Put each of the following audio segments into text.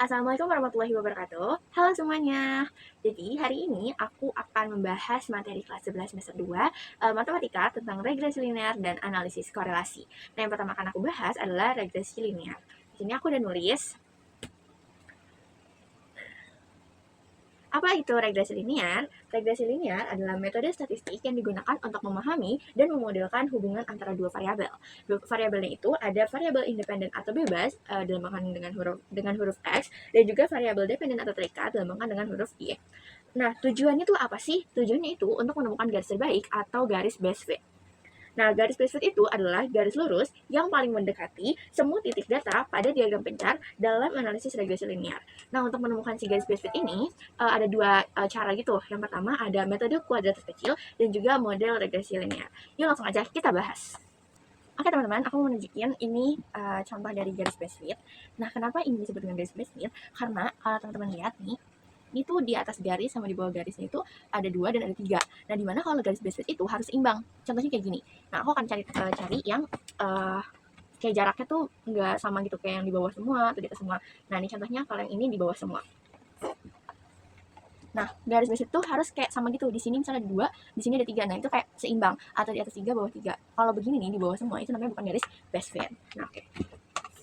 Assalamualaikum warahmatullahi wabarakatuh. Halo semuanya. Jadi hari ini aku akan membahas materi kelas 11 semester 2 matematika tentang regresi linear dan analisis korelasi. Nah, yang pertama akan aku bahas adalah regresi linear. Di sini aku udah nulis apa itu regresi linear? Regresi linear adalah metode statistik yang digunakan untuk memahami dan memodelkan hubungan antara dua variabel. Dua variabelnya itu ada variabel independen atau bebas dilambangkan dengan huruf X, dan juga variabel dependen atau terikat dilambangkan dengan huruf Y. Nah, tujuannya itu apa sih? Tujuannya itu untuk menemukan garis terbaik atau garis best fit. Nah, garis best fit itu adalah garis lurus yang paling mendekati semua titik data pada diagram pencar dalam analisis regresi linear. Nah, untuk menemukan si garis best fit ini, ada dua cara gitu. Yang pertama ada metode kuadrat terkecil dan juga model regresi linear. Yuk langsung aja kita bahas. Oke teman-teman, aku mau nunjukin ini contoh dari garis best fit. Nah, kenapa ini disebut dengan garis best fit? Karena kalau teman-teman lihat nih, itu di atas garis sama di bawah garisnya itu ada 2 dan ada 3. Nah, dimana kalau garis best fit itu harus imbang. Contohnya kayak gini. Nah, aku akan cari yang kayak jaraknya tuh nggak sama gitu, kayak yang di bawah semua atau di atas semua. Nah, ini contohnya kalau yang ini di bawah semua. Nah, garis best fit tuh harus kayak sama gitu. Di sini misalnya ada 2, di sini ada 3. Nah, itu kayak seimbang. Atau di atas 3, bawah 3. Kalau begini nih, di bawah semua, itu namanya bukan garis best fit. Nah, oke.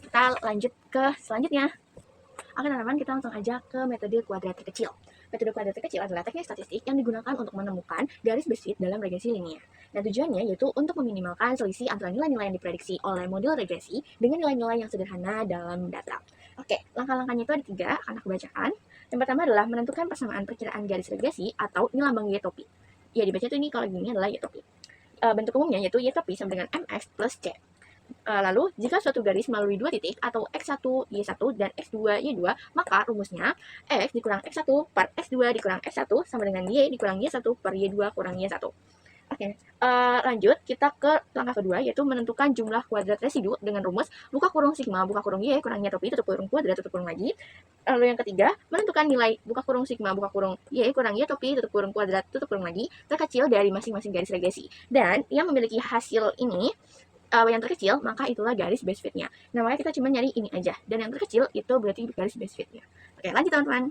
Kita lanjut ke selanjutnya. Oke teman-teman, kita langsung aja ke metode kuadrat terkecil. Metode kuadrat terkecil adalah teknik statistik yang digunakan untuk menemukan garis best fit dalam regresi linear. Nah, tujuannya yaitu untuk meminimalkan selisih antara nilai-nilai yang diprediksi oleh model regresi dengan nilai-nilai yang sederhana dalam data. Oke, langkah-langkahnya itu ada 3, akan aku bacakan. Yang pertama adalah menentukan persamaan perkiraan garis regresi atau ini lambang Y topi. Ya, dibaca itu ini kalau gini adalah Y topi. Bentuk umumnya yaitu Y topi sama dengan MX plus C. Lalu, jika suatu garis melalui dua titik atau X1, Y1, dan X2, Y2, maka rumusnya X dikurang X1 per X2 dikurang X1 sama dengan Y dikurang Y1 per Y2 kurang Y1. Oke, lanjut kita ke langkah kedua, yaitu menentukan jumlah kuadrat residu dengan rumus buka kurung sigma buka kurung Y kurang Y topi tutup kurung kuadrat tutup kurung lagi. Lalu yang ketiga, menentukan nilai buka kurung sigma buka kurung Y kurang Y topi tutup kurung kuadrat tutup kurung lagi terkecil dari masing-masing garis regresi. Dan yang memiliki hasil ini yang terkecil, maka itulah garis best fit-nya. Nah, makanya kita cuma nyari ini aja. Dan yang terkecil itu berarti garis best fit-nya. Oke, lanjut teman-teman.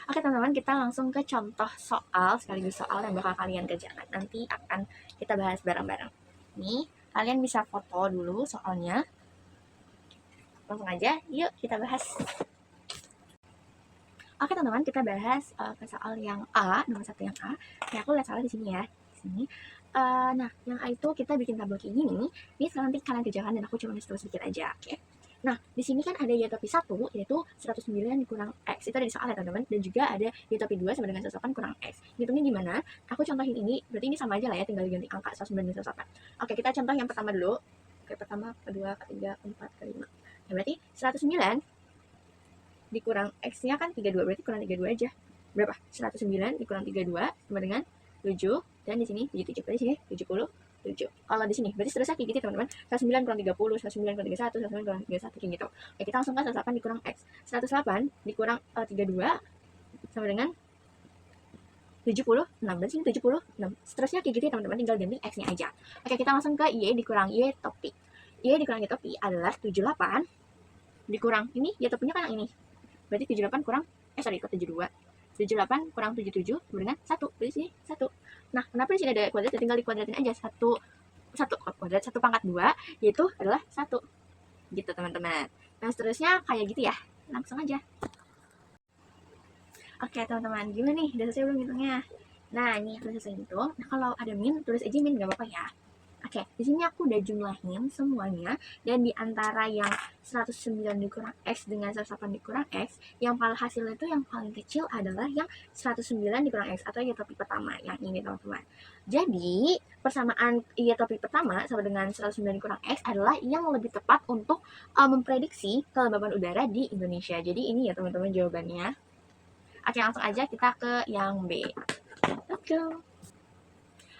Oke teman-teman, kita langsung ke contoh soal sekaligus soal yang bakal kalian kerjakan. Nanti akan kita bahas bareng-bareng. Nih, kalian bisa foto dulu soalnya. Langsung aja, yuk kita bahas. Oke teman-teman, kita bahas ke soal yang A, nomor 1 yang A. Oke, aku lihat soalnya di sini ya. Di sini. Nah, yang A itu kita bikin tabel kayak gini. Ini sekarang nanti kalian kerjakan dan aku cuma tulis sedikit aja, oke? Nah, di sini kan ada Y topi 1, yaitu 109 dikurang X. Itu ada di soal ya, teman-teman. Dan juga ada Y topi 2 sama dengan 108 kurang X. Hitungnya gimana? Aku contohin ini, berarti ini sama aja lah ya, tinggal diganti angka 109 dan 108. Oke, kita contoh yang pertama dulu. Oke, pertama, kedua, ketiga, keempat, kelima. Ya, berarti 109 dikurang X-nya kan 32, berarti kurang 32 aja. Berapa? 109 dikurang 32 sama dengan 7, dan di sini 77, berarti sini 77. Kalau di sini berarti seterusnya kayak gitu teman-teman. 109 kurang 30, 109 kurang 31, 109 kurang 31 kayak gitu. Oke, kita langsung ke 108 dikurang X. 108 dikurang 32 sama dengan 76, berarti sini 76. Seterusnya kayak gitu ya teman-teman, tinggal ganti X-nya aja. Oke, kita langsung ke Y dikurang Y topi. Y dikurang Y topi adalah 78 dikurang ini Y topinya kan yang ini. Berarti 78 kurang, ikut 72. 78 kurang 77 dengan 1. Berarti sini 1. Nah, kenapa di sini ada kuadrat? Tinggal dikuadratin aja. 1 kuadrat, 1 pangkat 2, yaitu adalah 1. Gitu, teman-teman. Nah, seterusnya kayak gitu ya. Langsung aja. Oke, teman-teman. Gimana nih? Udah selesai belum hitungnya? Nah, ini udah selesai hitung. Nah, kalau ada min, tulis aja min. Gak apa-apa ya. Oke, di sini aku udah jumlahin semuanya, dan di antara yang 109 dikurang X dengan 108 dikurang X, yang paling hasilnya itu yang paling kecil adalah yang 109 dikurang X atau Y topi pertama, yang ini teman-teman. Jadi, persamaan Y topi pertama sama dengan 109 dikurang X adalah yang lebih tepat untuk memprediksi kelembaban udara di Indonesia. Jadi ini ya teman-teman jawabannya. Oke, langsung aja kita ke yang B. Let's go.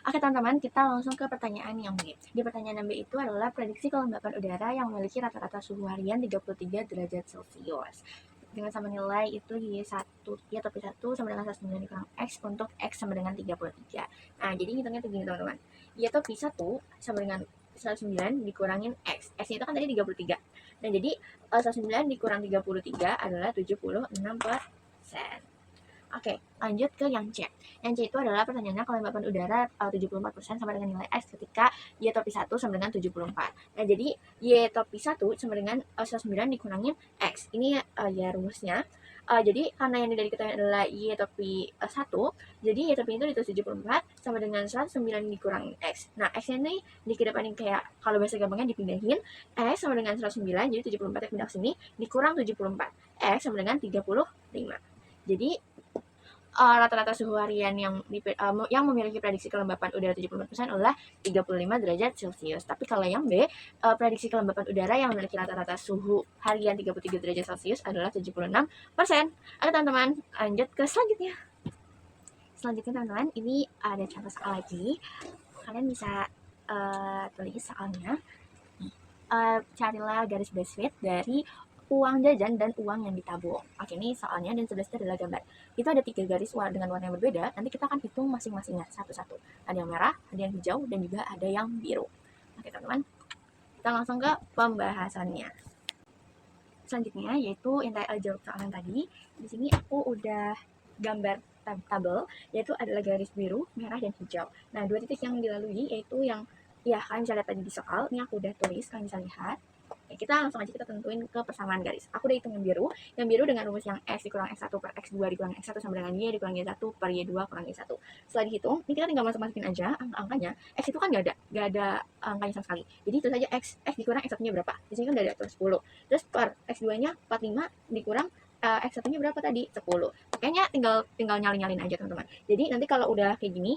Oke teman-teman, kita langsung ke pertanyaan yang B. Di pertanyaan yang B itu adalah prediksi kelembapan udara yang memiliki rata-rata suhu harian 33 derajat Celcius. Dengan sama nilai itu Y1, Y topi 1 sama dengan 109 dikurang X untuk X sama dengan 33. Nah, jadi hitungnya begini teman-teman. Y topi 1 sama dengan 109 dikurangin X. X itu kan tadi 33. Nah, jadi 109 dikurang 33 adalah 76%. Oke, lanjut ke yang C. Yang C itu adalah pertanyaannya kelembapan udara 74% sama dengan nilai X ketika Y topi 1 sama dengan 74. Nah, jadi Y topi 1 sama dengan 109 dikurangin X. Ini ya rumusnya. Jadi karena yang dari kita adalah Y topi 1, jadi Y topi itu ditulis 74 sama dengan 109 dikurangin X. Nah, X-nya ini dikedepanin kayak kalau bahasa gampangnya dipindahin, X sama dengan 109, jadi 74 pindah ke sini, dikurang 74. X sama dengan 35. Jadi rata-rata suhu harian yang memiliki prediksi kelembapan udara 74% adalah 35 derajat Celcius. Tapi kalau yang B, prediksi kelembapan udara yang memiliki rata-rata suhu harian 33 derajat Celcius adalah 76%. Oke teman-teman, lanjut ke selanjutnya. Selanjutnya teman-teman, ini ada contoh soal lagi. Kalian bisa tulis soalnya. Carilah garis base rate dari uang jajan dan uang yang ditabung. Oke, ini soalnya dan sebelah itu adalah gambar. Itu ada 3 garis dengan warna yang berbeda. Nanti kita akan hitung masing-masingnya satu-satu. Ada yang merah, ada yang hijau, dan juga ada yang biru. Oke, teman-teman. Kita langsung ke pembahasannya. Selanjutnya yaitu yang jawab soalan tadi. Di sini aku udah gambar tabel, yaitu adalah garis biru, merah, dan hijau. Nah, 2 titik yang dilalui yaitu yang kalian bisa lihat tadi di soal. Ini aku udah tulis, kalian bisa lihat. Ya, kita langsung aja kita tentuin ke persamaan garis. Aku udah hitung yang biru. Yang biru dengan rumus yang X dikurang X1 per X2 dikurang X1 sama dengan Y dikurang Y1 per Y2 kurang Y1. Setelah dihitung, ini kita tinggal masukin aja angka-angkanya. X itu kan nggak ada angkanya sama sekali. Jadi itu saja X dikurang X1-nya berapa. Di sini kan udah ada 10. Terus per X2-nya 45 dikurang X1-nya berapa tadi? 10. Kayaknya tinggal nyalin aja teman-teman. Jadi nanti kalau udah kayak gini,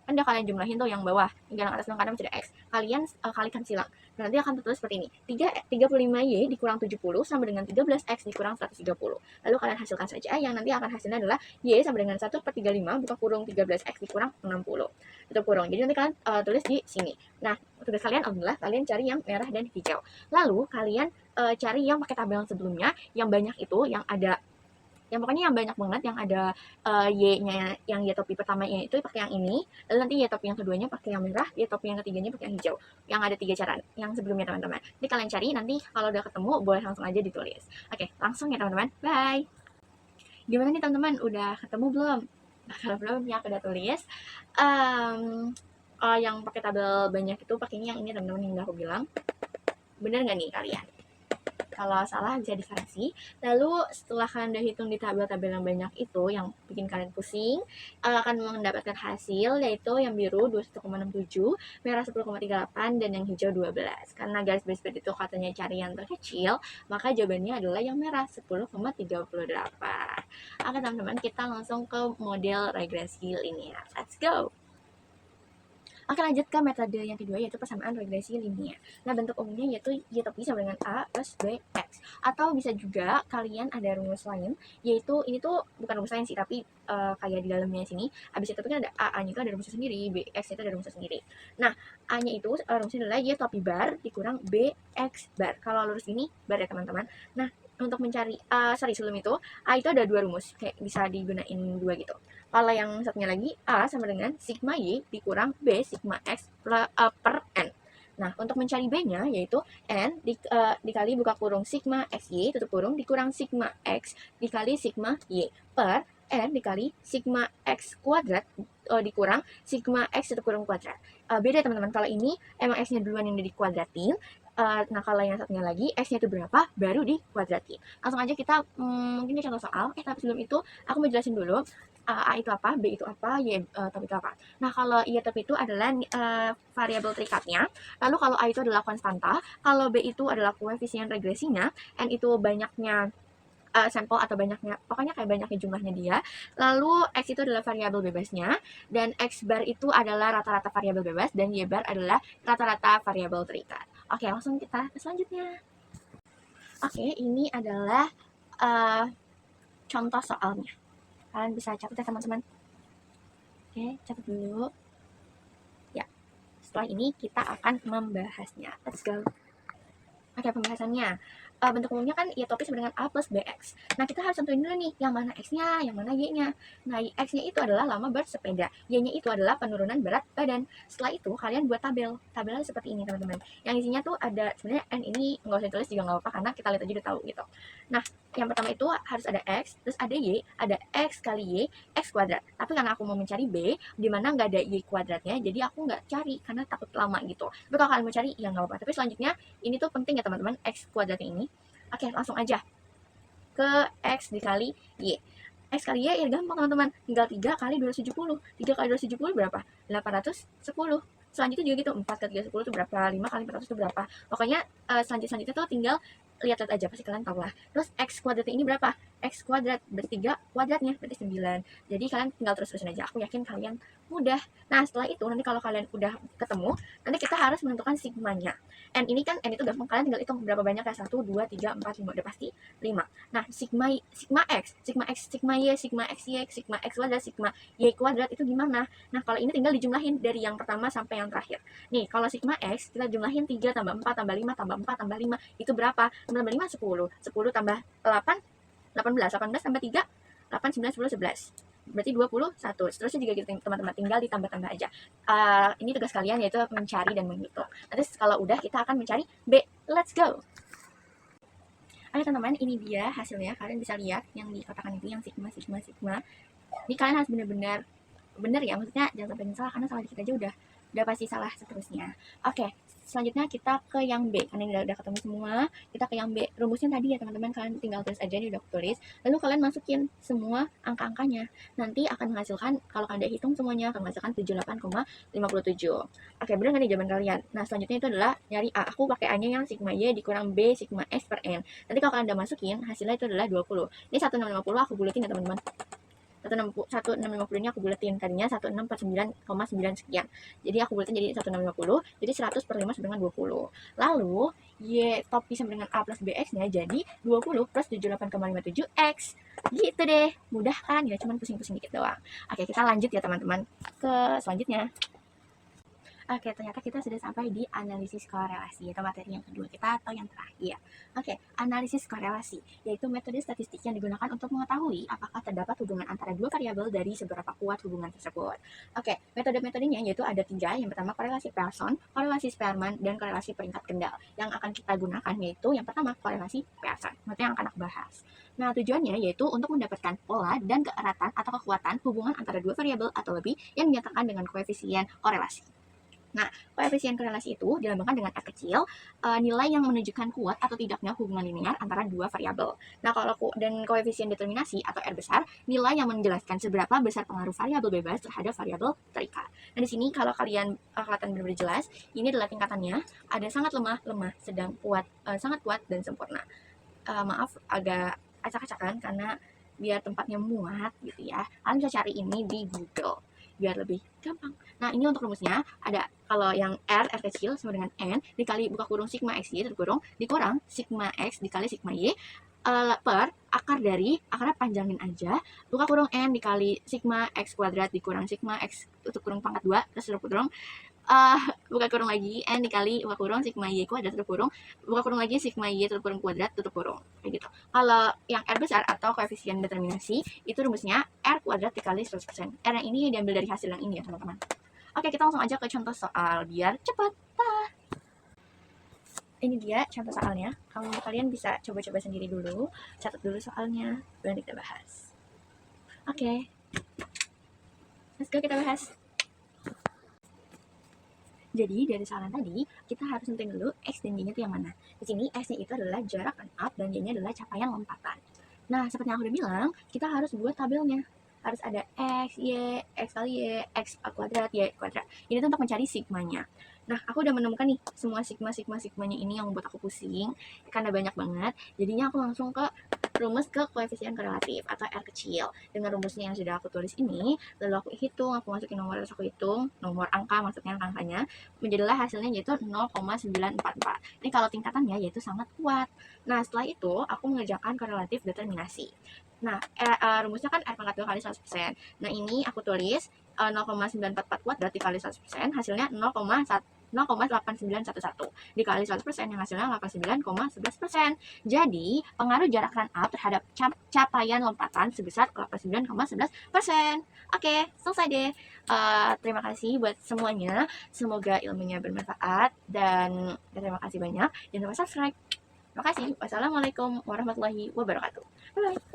kan udah kalian jumlahin tuh yang bawah, tinggal yang atas dan kanan masih ada X. Kalian kalikan silang. Dan nanti akan tertulis seperti ini. 35Y dikurang 70 sama dengan 13X dikurang 130. Lalu kalian hasilkan saja, yang nanti akan hasilnya adalah Y sama dengan 1 per 35 buka kurung 13X dikurang 60. Tutup kurung. Jadi nanti kalian tulis di sini. Nah, tugas kalian adalah kalian cari yang merah dan hijau. Lalu kalian cari yang pakai tabel yang sebelumnya, yang banyak itu, yang ada pokoknya yang banyak banget yang ada Y-nya, yang Y topi pertamanya itu pakai yang ini, lalu nanti Y topi yang keduanya pakai yang merah, Y topi yang ketiganya pakai yang hijau. Yang ada 3 cara yang sebelumnya teman-teman. Jadi kalian cari, nanti kalau udah ketemu boleh langsung aja ditulis. Oke, langsung ya teman-teman. Bye. Gimana nih teman-teman? Udah ketemu belum? Nah, kalau belum ya aku udah tulis. Yang pakai tabel banyak itu pakainya yang ini teman-teman yang udah aku bilang. Bener nggak nih kalian? Kalau salah bisa dikoreksi. Lalu setelah kalian udah hitung di tabel-tabel yang banyak itu, yang bikin kalian pusing, akan mendapatkan hasil yaitu yang biru 21,67, merah 10,38, dan yang hijau 12. Karena garis base itu katanya cari yang terkecil, maka jawabannya adalah yang merah 10,38. Oke teman-teman, kita langsung ke model regresi linear. Let's go! Oke, lanjut ke metode yang kedua, yaitu persamaan regresi linear. Nah, bentuk umumnya yaitu Y topi sama dengan A plus B X. Atau bisa juga kalian ada rumus lain, yaitu ini tuh bukan rumus lain sih, tapi kayak di dalamnya sini. Habis itu kan ada A-nya itu ada rumusnya sendiri, B X itu ada rumusnya sendiri. Nah, A-nya itu rumusnya adalah Y topi bar dikurang B X bar. Kalau lurus ini bar ya teman-teman. Nah, untuk mencari sebelum itu A itu ada 2 rumus, kayak bisa digunain 2 gitu. Kalau yang satunya lagi, A sama dengan sigma Y dikurang B sigma X per N. Nah, untuk mencari B-nya, yaitu N dikali buka kurung sigma XY, tutup kurung, dikurang sigma X dikali sigma Y, per N dikali sigma X kuadrat dikurang sigma X tutup kurung kuadrat. Beda teman-teman, kalau ini emang X-nya duluan yang udah dikuadratin. Nah, kalau yang satunya lagi, X-nya itu berapa, baru dikuadratin. Langsung aja kita mungkin contoh soal. Tapi sebelum itu, aku mau jelasin dulu. A itu apa, B itu apa, Y topi itu apa. Nah, kalau Y topi itu adalah variabel terikatnya. Lalu kalau A itu adalah konstanta, kalau B itu adalah koefisien regresinya, N itu banyaknya sampel atau banyaknya, pokoknya kayak banyaknya jumlahnya dia. Lalu X itu adalah variabel bebasnya, dan X bar itu adalah rata-rata variabel bebas, dan Y bar adalah rata-rata variabel terikat. Oke, langsung kita ke selanjutnya. Oke, ini adalah contoh soalnya. Kalian bisa catat ya teman-teman. Oke, catat dulu. Ya, setelah ini kita akan membahasnya. Let's go. Oke, pembahasannya. bentuk umumnya kan ya topi sama dengan A plus BX. Nah, kita harus tentuin dulu nih, yang mana X-nya, yang mana Y-nya. Nah, X-nya itu adalah lama bersepeda, Y-nya itu adalah penurunan berat badan. Setelah itu, kalian buat tabel. Tabelnya seperti ini, teman-teman. Yang isinya tuh ada, sebenarnya N ini nggak usah ditulis juga nggak apa-apa, karena kita lihat aja udah tahu gitu. Nah, yang pertama itu harus ada X, terus ada Y, ada X kali Y, X kuadrat. Tapi karena aku mau mencari B, di mana nggak ada Y kuadratnya, jadi aku nggak cari, karena takut lama gitu. Tapi kalau kalian mau cari, ya nggak apa-apa. Tapi selanjutnya, ini tuh penting ya teman-teman, X kuadratnya ini. Oke, langsung aja ke X dikali Y. X kali Y ya gampang teman-teman, tinggal 3 kali 270. 3 kali 270 berapa? 810. Selanjutnya juga gitu, 4 kali 310 itu berapa? 5 kali 400 itu berapa? Pokoknya selanjutnya tuh tinggal lihat-lihat aja, pasti kalian tahu lah. Terus X kuadratnya ini berapa? X kuadrat berarti 3 kuadratnya berarti 9. Jadi kalian tinggal terus-terusin aja, aku yakin kalian mudah. Nah, setelah itu nanti kalau kalian udah ketemu, nanti kita harus menentukan sigmanya. N ini kan, N itu gampang, kalian tinggal hitung berapa banyak ya, 1, 2, 3, 4, 5, udah pasti 5. Nah, sigma X, sigma X, sigma Y, sigma XY, sigma X kuadrat, sigma Y kuadrat itu gimana? Nah, kalau ini tinggal dijumlahin dari yang pertama sampai yang terakhir. Nih, kalau sigma X kita jumlahin 3 tambah 4 tambah 5 tambah 4 tambah 5 itu berapa? 9 tambah 5 10. 10 tambah 8 18. 18 tambah 3 8 9 10 11. Berarti 21. Seterusnya juga gitu teman-teman, tinggal ditambah-tambah aja. Ini tugas kalian yaitu mencari dan menghitung. Nanti kalau udah kita akan mencari B. Let's go. Oke teman-teman, ini dia hasilnya. Kalian bisa lihat yang dikotakan itu, yang sigma, sigma, sigma. Ini kalian harus benar-benar benar ya, maksudnya jangan sampai salah, karena salah dikit aja udah pasti salah seterusnya. Oke, selanjutnya kita ke yang B, karena ini udah ketemu semua. Kita ke yang B. Rumusnya tadi ya teman-teman, kalian tinggal tulis aja, ini udah aku tulis. Lalu kalian masukin semua angka-angkanya. Nanti akan menghasilkan, kalau kalian hitung semuanya, akan menghasilkan 78,57. Oke, benar nggak nih jawaban kalian? Nah, selanjutnya itu adalah nyari A. Aku pakai A-nya yang sigma Y dikurang B sigma X per N. Nanti kalau kalian udah masukin, hasilnya itu adalah 20. Ini 1650 aku buletin ya teman-teman. 1650 ini aku buletin, tadinya 1649,9 sekian, jadi aku buletin jadi 1650, jadi 100 per 5 sama dengan 20. Lalu Y topi sama dengan A plus BX nya jadi 20 plus 78,57 X. Gitu deh, mudah kan ya, cuman pusing-pusing dikit doang. Oke, kita lanjut ya teman-teman ke selanjutnya. Oke, ternyata kita sudah sampai di analisis korelasi, atau materi yang kedua kita atau yang terakhir. Oke, analisis korelasi, yaitu metode statistik yang digunakan untuk mengetahui apakah terdapat hubungan antara dua variabel dari seberapa kuat hubungan tersebut. Oke, metode-metodenya yaitu ada 3, yang pertama korelasi Pearson, korelasi Spearman, dan korelasi peringkat kendal. Yang akan kita gunakan yaitu yang pertama korelasi Pearson, materi yang akan aku bahas. Nah, tujuannya yaitu untuk mendapatkan pola dan keeratan atau kekuatan hubungan antara dua variabel atau lebih yang dinyatakan dengan koefisien korelasi. Nah, koefisien korelasi itu dilambangkan dengan R kecil, nilai yang menunjukkan kuat atau tidaknya hubungan linear antara dua variabel. Nah, kalau dan koefisien determinasi atau R besar, nilai yang menjelaskan seberapa besar pengaruh variabel bebas terhadap variabel terikat. Nah, di sini kalau kalian kelihatan benar-benar jelas, ini adalah tingkatannya, ada sangat lemah, sedang, kuat, sangat kuat, dan sempurna. Maaf, agak acak-acakan karena biar tempatnya muat gitu ya. Kalian bisa cari ini di Google biar lebih gampang. Nah, ini untuk rumusnya ada, kalau yang R kecil sama dengan N dikali buka kurung sigma X Y terkurung dikurang sigma X dikali sigma Y per akar dari, akarnya panjangin aja, buka kurung N dikali sigma X kuadrat dikurang sigma X tutup kurung pangkat 2 terus tutup kurung buka kurung lagi N dikali buka kurung sigma Y kuadrat tutup kurung buka kurung lagi sigma Y tutup kurung kuadrat tutup kurung, kayak gitu. Kalau yang R besar atau koefisien determinasi itu rumusnya R kuadrat dikali 100%. R yang ini diambil dari hasil yang ini ya teman-teman. Oke, kita langsung aja ke contoh soal biar cepat. Ini dia contoh soalnya. Kalian bisa coba-coba sendiri dulu, catat dulu soalnya, baru kita bahas. Oke, let's go kita bahas. Jadi dari soalan tadi, kita harus nentuin dulu X dan Y-nya itu yang mana. Di sini X-nya itu adalah jarak run up dan Y-nya adalah capaian lompatan. Nah, seperti yang aku udah bilang, kita harus buat tabelnya. Harus ada X, Y, X kali Y, X kuadrat, Y kuadrat. Ini tuh untuk mencari sigmanya. Nah, aku udah menemukan nih semua sigmanya ini yang membuat aku pusing karena banyak banget. Jadinya aku langsung ke rumus ke koefisien korelatif atau R kecil. Dengan rumusnya yang sudah aku tulis ini, lalu aku hitung, aku masukin nomor, terus aku hitung nomor angka, maksudnya angkanya, menjadilah hasilnya yaitu 0,944. Ini kalau tingkatannya yaitu sangat kuat. Nah, setelah itu aku mengerjakan korelatif determinasi. Nah, rumusnya kan R pangkat 2 kali 100%. Nah, ini aku tulis 0,944 kuadrat dikali 100%, hasilnya 0,1 0,8911. Dikali 100% yang hasilnya 89,11%. Jadi, pengaruh jarak run up terhadap capaian lompatan sebesar 89,11%. Oke, selesai deh. Terima kasih buat semuanya. Semoga ilmunya bermanfaat dan terima kasih banyak. Jangan lupa subscribe. Terima kasih. Wassalamualaikum warahmatullahi wabarakatuh. Bye-bye.